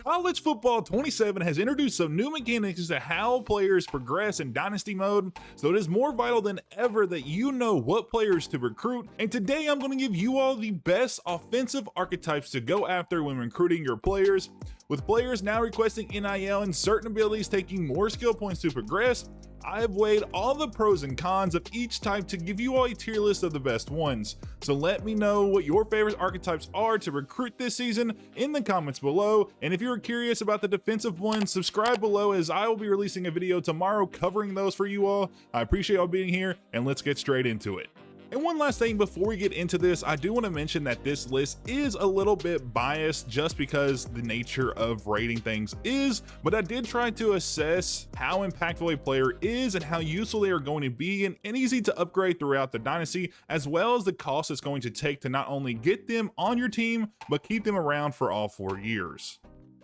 College Football 27 has introduced some new mechanics to how players progress in Dynasty mode, so it is more vital than ever that you know what players to recruit, and today I'm going to give you all the best offensive archetypes to go after when recruiting your players. With players now requesting NIL and certain abilities taking more skill points to progress, I have weighed all the pros and cons of each type to give you all a tier list of the best ones. So let me know what your favorite archetypes are to recruit this season in the comments below. And if you're curious about the defensive ones, subscribe below as I will be releasing a video tomorrow covering those for you all. I appreciate y'all being here, and let's get straight into it. And one last thing before we get into this, I do want to mention that this list is a little bit biased just because the nature of rating things is, but I did try to assess how impactful a player is and how useful they are going to be and easy to upgrade throughout the dynasty, as well as the cost it's going to take to not only get them on your team, but keep them around for all 4 years.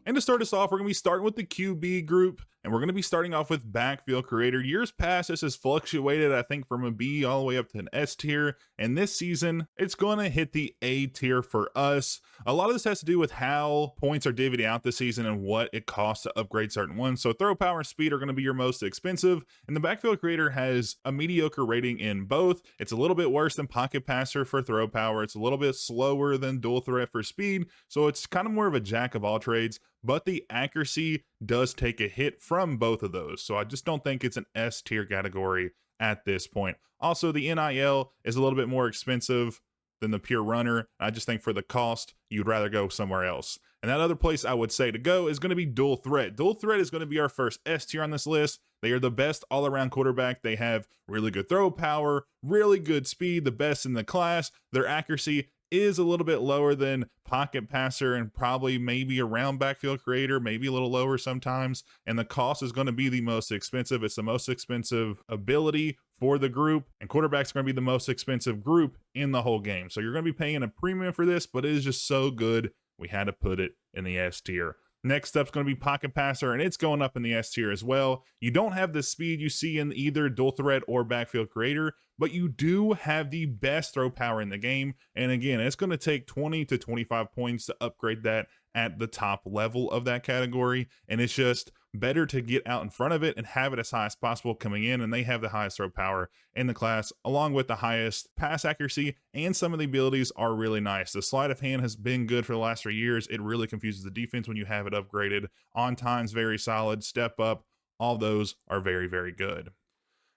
And to start us off, we're going to be starting with the QB group, and we're going to be starting off with backfield creator. Years past, this has fluctuated, I think, from a B all the way up to an S tier, and this season, it's going to hit the A tier for us. A lot of this has to do with how points are divvied out this season and what it costs to upgrade certain ones. So throw power and speed are going to be your most expensive, and the backfield creator has a mediocre rating in both. It's a little bit worse than pocket passer for throw power. It's a little bit slower than dual threat for speed, so it's kind of more of a jack of all trades, but the accuracy does take a hit from both of those. So I just don't think it's an S tier category at this point. Also, the NIL is a little bit more expensive than the pure runner. I just think for the cost, you'd rather go somewhere else. And that other place I would say to go is going to be dual threat. Dual threat is going to be our first S tier on this list. They are the best all-around quarterback. They have really good throw power, really good speed, the best in the class. Their accuracy is a little bit lower than pocket passer and probably maybe around backfield creator, maybe a little lower sometimes. And the cost is going to be the most expensive. It's the most expensive ability for the group, and quarterback's going to be the most expensive group in the whole game. So you're going to be paying a premium for this, but it is just so good. We had to put it in the S tier. Next up is going to be pocket passer, and it's going up in the S tier as well. You don't have the speed you see in either dual threat or backfield creator, but you do have the best throw power in the game. And again, it's going to take 20 to 25 points to upgrade that at the top level of that category. And it's just better to get out in front of it and have it as high as possible coming in. And they have the highest throw power in the class, along with the highest pass accuracy, and some of the abilities are really nice. The sleight of hand has been good for the last 3 years. It really confuses the defense when you have it upgraded. On time's very solid. Step up. All those are very, very good.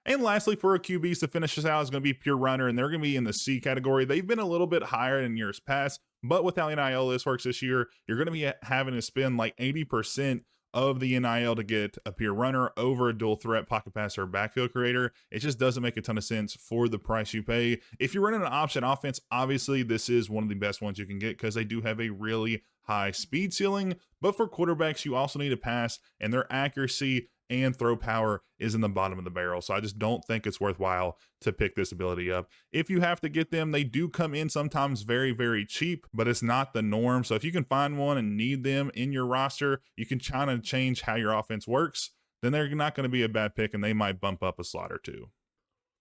And lastly, for our QBs to finish this out is going to be pure runner, and they're going to be in the C category. They've been a little bit higher in years past, but with how NIL this works this year, you're going to be having to spend like 80% of the NIL to get a pure runner over a dual threat pocket passer or backfield creator. It just doesn't make a ton of sense for the price you pay. If you're running an option offense, obviously this is one of the best ones you can get because they do have a really high speed ceiling, but for quarterbacks, you also need a pass, and their accuracy and throw power is in the bottom of the barrel. So I just don't think it's worthwhile to pick this ability up. If you have to get them, they do come in sometimes very, very cheap, but it's not the norm. So if you can find one and need them in your roster, you can kind of change how your offense works, then they're not going to be a bad pick, and they might bump up a slot or two.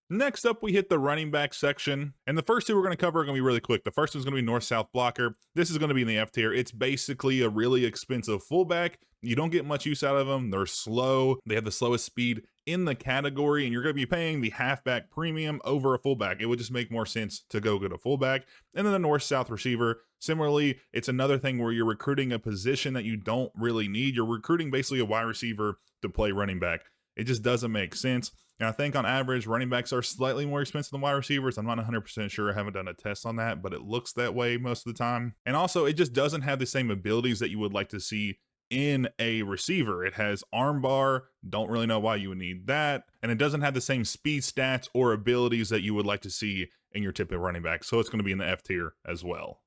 Next up, we hit the running back section, and the first two we're going to cover are going to be really quick. The first one's going to be north-south blocker. This is going to be in the F tier. It's basically a really expensive fullback. You don't get much use out of them. They're slow. They have the slowest speed in the category, and you're going to be paying the halfback premium over a fullback. It would just make more sense to go get a fullback. And then the north-south receiver. Similarly, it's another thing where you're recruiting a position that you don't really need. You're recruiting basically a wide receiver to play running back. It just doesn't make sense. And I think on average, running backs are slightly more expensive than wide receivers. I'm not 100% sure. I haven't done a test on that, but it looks that way most of the time. And also, it just doesn't have the same abilities that you would like to see in a receiver. It has armbar. Don't really know why you would need that. And it doesn't have the same speed stats or abilities that you would like to see in your typical running back. So it's going to be in the F tier as well.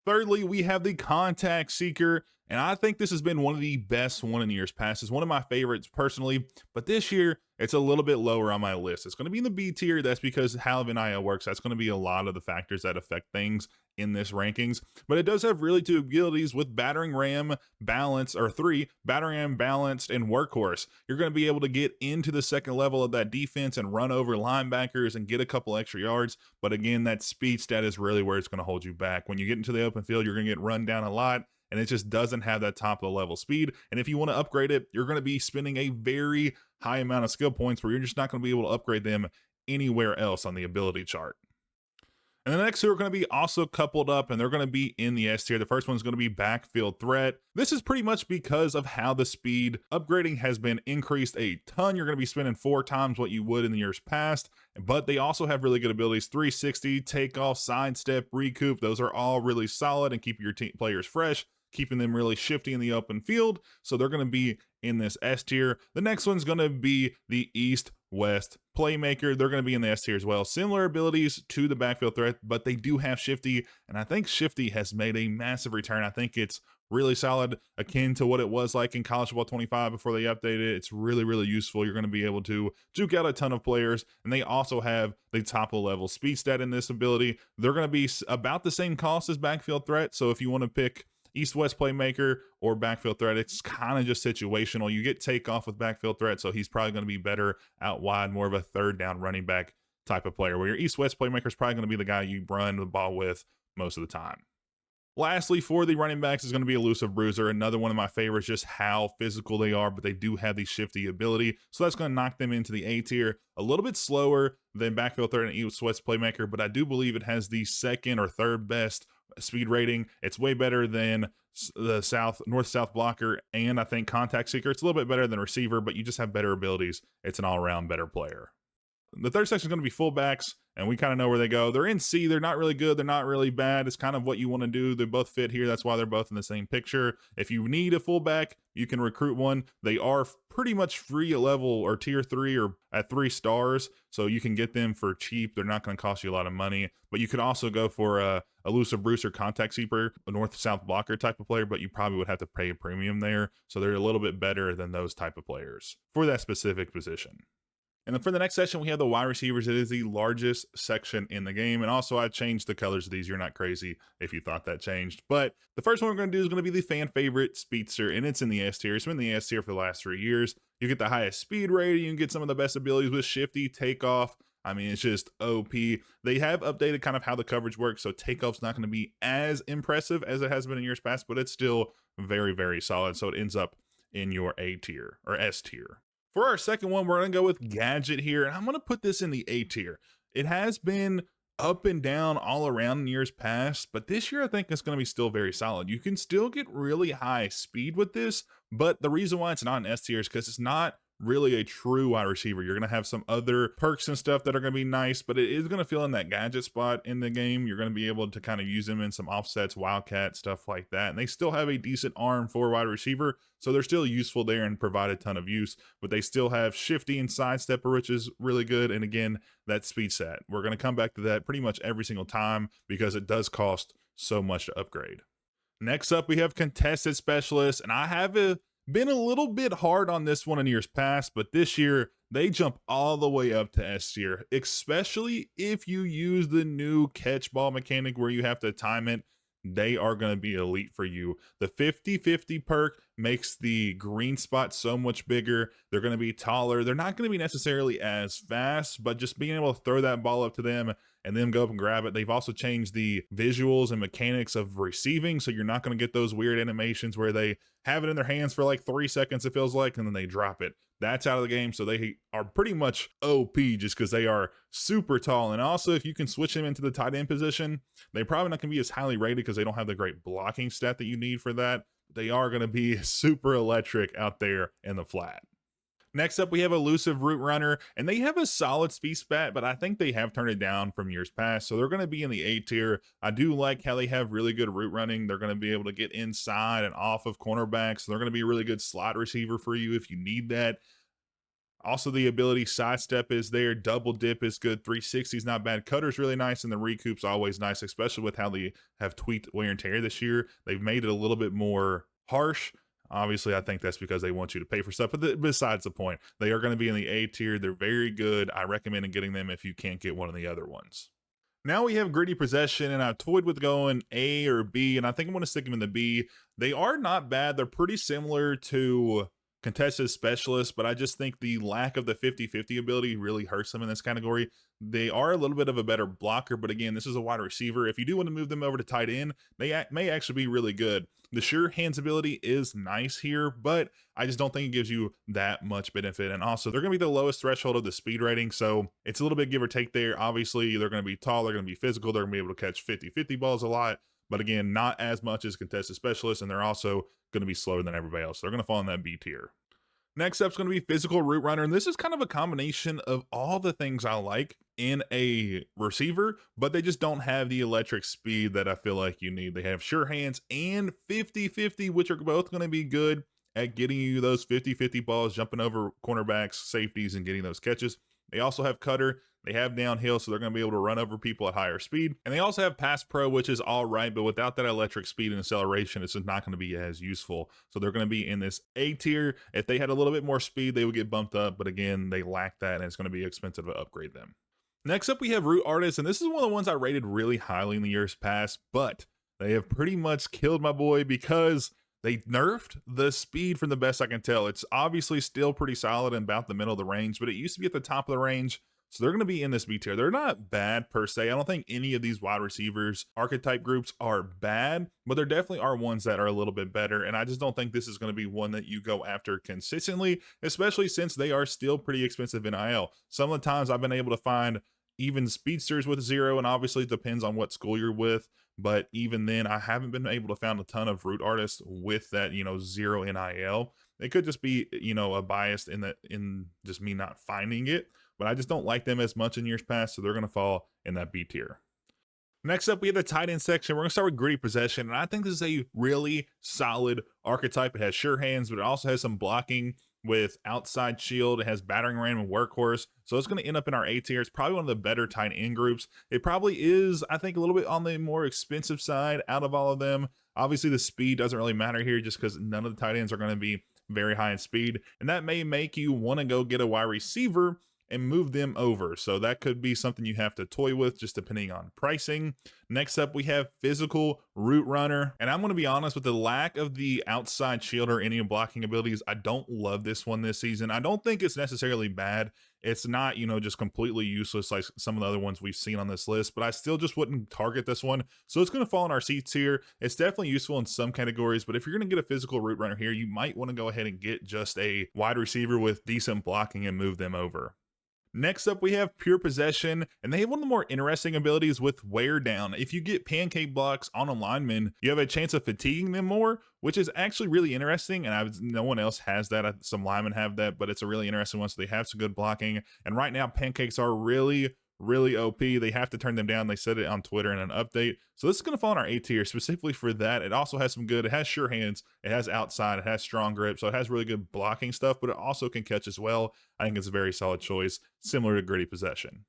Thirdly, we have the contact seeker, and I think this has been one of the best one in years past. It's one of my favorites personally, but this year it's a little bit lower on my list. It's going to be in the B tier. That's because how NIL works. That's going to be a lot of the factors that affect things in this rankings, but it does have really two abilities with battering ram, balance, or three, battering ram, balanced, and workhorse. You're going to be able to get into the second level of that defense and run over linebackers and get a couple extra yards, but again, that speed stat is really where it's going to hold you back. When you get into the open field, you're going to get run down a lot, and it just doesn't have that top of the level speed. And if you want to upgrade it, you're going to be spending a very high amount of skill points where you're just not going to be able to upgrade them anywhere else on the ability chart. And the next two are going to be also coupled up, and they're going to be in the S tier. The first one's going to be backfield threat. This is pretty much because of how the speed upgrading has been increased a ton. You're going to be spending 4 times what you would in the years past, but they also have really good abilities. 360, takeoff, sidestep, recoup. Those are all really solid and keep your players fresh, keeping them really shifty in the open field. So they're going to be in this S tier. The next one's going to be the East-West playmaker. They're going to be in the S tier as well. Similar abilities to the backfield threat, but they do have shifty, and I think shifty has made a massive return. I think it's really solid, akin to what it was like in College Football 25 before they updated it. It's really, really useful. You're going to be able to juke out a ton of players, and they also have the top of the level speed stat in this ability. They're going to be about the same cost as backfield threat, so if you want to pick East-West playmaker or backfield threat, it's kind of just situational. You get takeoff with backfield threat, so he's probably going to be better out wide, more of a third down running back type of player, where your East-West playmaker is probably going to be the guy you run the ball with most of the time. Lastly, for the running backs is going to be Elusive Bruiser, another one of my favorites, just how physical they are, but they do have the shifty ability, so that's going to knock them into the A tier. A little bit slower than backfield threat and East-West playmaker, but I do believe it has the second or third best speed rating. It's way better than the north-south blocker, and I think contact seeker. It's a little bit better than receiver, but you just have better abilities. It's an all-around better player. The third section is going to be fullbacks, and we kind of know where they go. They're in C. They're not really good. They're not really bad. It's kind of what you want to do. They both fit here. That's why they're both in the same picture. If you need a fullback, you can recruit one. They are pretty much free at level or tier 3 or at 3 stars, so you can get them for cheap. They're not going to cost you a lot of money, but you could also go for a Elusive Bruiser contact seeker, a north-south blocker type of player, but you probably would have to pay a premium there, so they're a little bit better than those type of players for that specific position. And then for the next section, we have the wide receivers. It is the largest section in the game. And also, I changed the colors of these. You're not crazy if you thought that changed. But the first one we're going to do is going to be the fan favorite Speedster, and it's in the S tier. It's been in the S tier for the last 3 years. You get the highest speed rating. You can get some of the best abilities with shifty, takeoff. I mean, it's just OP. They have updated kind of how the coverage works, so takeoff's not going to be as impressive as it has been in years past, but it's still very, very solid. So it ends up in your A tier or S tier. For our second one, we're going to go with Gadget here, and I'm going to put this in the A tier. It has been up and down all around in years past, but this year I think it's going to be still very solid. You can still get really high speed with this, but the reason why it's not an S tier is because it's not really a true wide receiver. You're going to have some other perks and stuff that are going to be nice, but it is going to fill in that gadget spot in the game. You're going to be able to kind of use them in some offsets, wildcat, stuff like that. And they still have a decent arm for wide receiver, so they're still useful there and provide a ton of use, but they still have shifty and sidestepper, which is really good. And again, that speed set. We're going to come back to that pretty much every single time because it does cost so much to upgrade. Next up, we have contested specialists, and I have been a little bit hard on this one in years past, but this year they jump all the way up to S tier, especially if you use the new catch ball mechanic where you have to time it. They are going to be elite for you. The 50-50 perk makes the green spot so much bigger. They're going to be taller. They're not going to be necessarily as fast, but just being able to throw that ball up to them and then go up and grab it. They've also changed the visuals and mechanics of receiving, so you're not going to get those weird animations where they have it in their hands for like 3 seconds, it feels like, and then they drop it. That's out of the game, so they are pretty much OP just because they are super tall. And also, if you can switch them into the tight end position, they're probably not going to be as highly rated because they don't have the great blocking stat that you need for that. They are going to be super electric out there in the flat. Next up, we have Elusive Route Runner, and they have a solid speed stat, but I think they have turned it down from years past, so they're going to be in the A tier. I do like how they have really good route running. They're going to be able to get inside and off of cornerbacks. They're going to be a really good slot receiver for you if you need that. Also, the ability sidestep is there. Double dip is good. 360 is not bad. Cutter's really nice, and the recoup's always nice, especially with how they have tweaked wear and tear this year. They've made it a little bit more harsh. Obviously, I think that's because they want you to pay for stuff, but besides the point, they are going to be in the A tier. They're very good. I recommend getting them if you can't get one of the other ones. Now we have Gritty Possession, and I toyed with going A or B, and I think I'm going to stick them in the B. They are not bad. They're pretty similar to contested specialists, but I just think the lack of the 50-50 ability really hurts them in this category. They are a little bit of a better blocker, but again, this is a wide receiver. If you do want to move them over to tight end, they may actually be really good. The sure hands ability is nice here, but I just don't think it gives you that much benefit. And also, they're going to be the lowest threshold of the speed rating, so it's a little bit give or take there. Obviously, they're going to be tall, they're going to be physical, they're going to be able to catch 50-50 balls a lot, but again, not as much as contested specialists, and they're also going to be slower than everybody else. So they're going to fall in that B tier. Next up is going to be physical route runner, and this is kind of a combination of all the things I like in a receiver, but they just don't have the electric speed that I feel like you need. They have sure hands and 50-50, which are both going to be good at getting you those 50-50 balls, jumping over cornerbacks, safeties, and getting those catches. They also have cutter. They have downhill, so they're going to be able to run over people at higher speed. And they also have pass pro, which is all right, but without that electric speed and acceleration, it's just not going to be as useful. So they're going to be in this A tier. If they had a little bit more speed, they would get bumped up, but again, they lack that, and it's going to be expensive to upgrade them. Next up, we have route artists, and this is one of the ones I rated really highly in the years past, but they have pretty much killed my boy because they nerfed the speed from the best I can tell. It's obviously still pretty solid and about the middle of the range, but it used to be at the top of the range. So they're going to be in this B tier. They're not bad per se. I don't think any of these wide receivers archetype groups are bad, but there definitely are ones that are a little bit better. And I just don't think this is going to be one that you go after consistently, especially since they are still pretty expensive in IL. Some of the times I've been able to find even speedsters with 0, and obviously it depends on what school you're with. But even then, I haven't been able to find a ton of route artists with that, 0 NIL. It could just be, a bias in just me not finding it, but I just don't like them as much in years past, so they're going to fall in that B tier. Next up, we have the tight end section. We're going to start with gritty possession, and I think this is a really solid archetype. It has sure hands, but it also has some blocking with outside shield. It has battering ram and workhorse, so it's going to end up in our A tier. It's probably one of the better tight end groups. It probably is, I think, a little bit on the more expensive side out of all of them. Obviously, the speed doesn't really matter here just because none of the tight ends are going to be very high in speed, and that may make you want to go get a wide receiver and move them over. So that could be something you have to toy with just depending on pricing. Next up, we have physical route runner. And I'm going to be honest, with the lack of the outside shield or any blocking abilities, I don't love this one this season. I don't think it's necessarily bad. It's not, just completely useless like some of the other ones we've seen on this list, but I still just wouldn't target this one. So it's going to fall in our C tier. It's definitely useful in some categories, but if you're going to get a physical route runner here, you might want to go ahead and get just a wide receiver with decent blocking and move them over. Next up, we have pure possession, and they have one of the more interesting abilities with wear down. If you get pancake blocks on a lineman, you have a chance of fatiguing them more, which is actually really interesting, and no one else has that. Some linemen have that, but it's a really interesting one, so they have some good blocking. And right now, pancakes are really OP. They have to turn them down. They said it on Twitter in an update. So this is going to fall in our A tier specifically for that. It also has some good, it has sure hands, it has outside, it has strong grip, so it has really good blocking stuff, but it also can catch as well. I think it's a very solid choice, similar to gritty possession.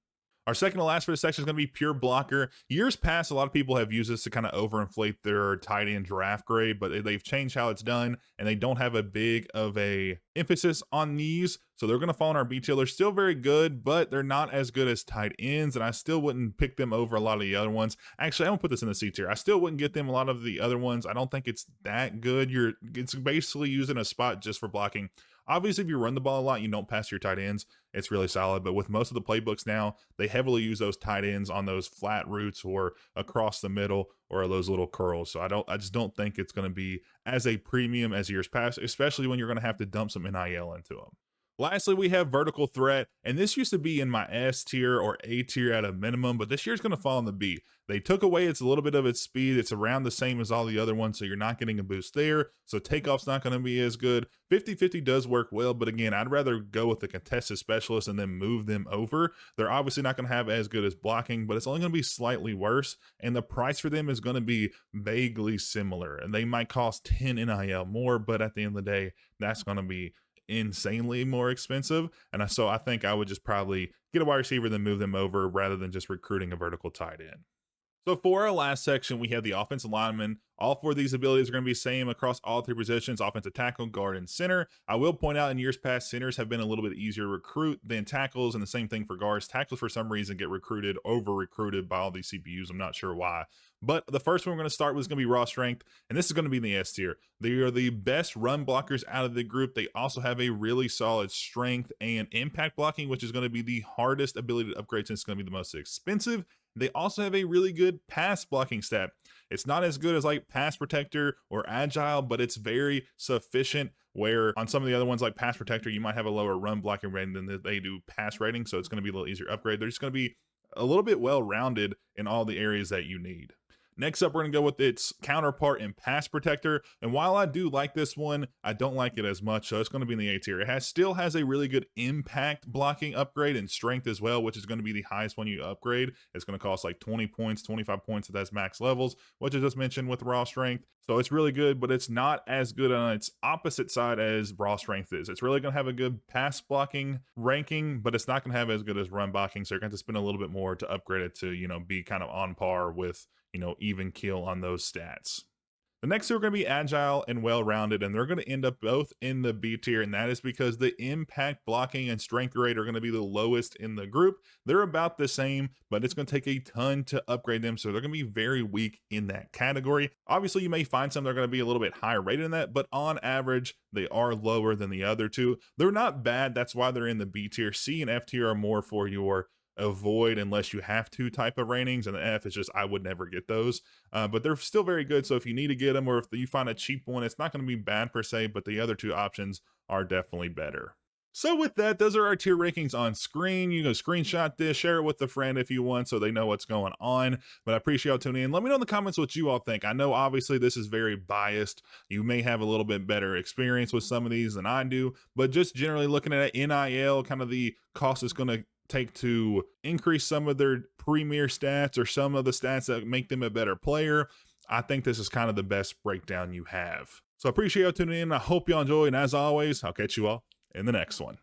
Our second to last for this section is going to be pure blocker. Years past, a lot of people have used this to kind of overinflate their tight end draft grade, but they've changed how it's done, and they don't have a big of a emphasis on these, so they're going to fall in our B tier. They're still very good, but they're not as good as tight ends, and I still wouldn't pick them over a lot of the other ones. Actually, I'm going to put this in the C tier. I still wouldn't get them a lot of the other ones. I don't think it's that good. It's basically using a spot just for blocking. Obviously, if you run the ball a lot, you don't pass your tight ends, it's really solid. But with most of the playbooks now, they heavily use those tight ends on those flat routes or across the middle or those little curls. So I just don't think it's going to be as a premium as years past, especially when you're going to have to dump some NIL into them. Lastly, we have vertical threat, and this used to be in my S tier or A tier at a minimum, but this year's going to fall in the B. They took away a little bit of its speed. It's around the same as all the other ones, so you're not getting a boost there. So takeoff's not going to be as good. 50-50 does work well, but again, I'd rather go with the contested specialist and then move them over. They're obviously not going to have as good as blocking, but it's only going to be slightly worse, and the price for them is going to be vaguely similar, and they might cost 10 NIL more, but at the end of the day, that's going to be insanely more expensive. And so I think I would just probably get a wide receiver, then move them over rather than just recruiting a vertical tight end. So for our last section, we have the offensive linemen. All 4 of these abilities are going to be same across all 3 positions: offensive tackle, guard, and center. I will point out in years past, centers have been a little bit easier to recruit than tackles, and the same thing for guards. Tackles for some reason get over recruited by all these CPUs. I'm not sure why. But the first one we're going to start with is going to be raw strength, and this is going to be in the S tier. They are the best run blockers out of the group. They also have a really solid strength and impact blocking, which is going to be the hardest ability to upgrade since it's going to be the most expensive. They also have a really good pass blocking stat. It's not as good as like pass protector or agile, but it's very sufficient, where on some of the other ones like pass protector, you might have a lower run blocking rating than they do pass rating. So it's going to be a little easier upgrade. They're just going to be a little bit well-rounded in all the areas that you need. Next up, we're going to go with its counterpart in pass protector. And while I do like this one, I don't like it as much. So it's going to be in the A tier. It still has a really good impact blocking upgrade and strength as well, which is going to be the highest one you upgrade. It's going to cost like 20 points, 25 points if that's max levels, which I just mentioned with raw strength. So it's really good, but it's not as good on its opposite side as raw strength is. It's really going to have a good pass blocking ranking, but it's not going to have as good as run blocking. So you're going to have to spend a little bit more to upgrade it to, be kind of on par with, even kill on those stats. The next two are going to be agile and well-rounded, and they're going to end up both in the B tier, and that is because the impact blocking and strength rate are going to be the lowest in the group. They're about the same, but it's going to take a ton to upgrade them, so they're going to be very weak in that category. Obviously, you may find some that are going to be a little bit higher rated than that, but on average, they are lower than the other two. They're not bad. That's why they're in the B tier. C and F tier are more for your avoid unless you have to type of ratings, and the F is just I would never get those, but they're still very good. So if you need to get them, or if you find a cheap one, it's not going to be bad per se, but the other two options are definitely better. So with that, those are our tier rankings on screen. You can screenshot this, share it with a friend if you want, so they know what's going on. But I appreciate y'all tuning in. Let me know in the comments what you all think. I know obviously this is very biased. You may have a little bit better experience with some of these than I do, but just generally looking at it, NIL, kind of the cost it's going to take to increase some of their premier stats or some of the stats that make them a better player, I think this is kind of the best breakdown you have. So I appreciate y'all tuning in. I hope y'all enjoy, and as always, I'll catch you all in the next one.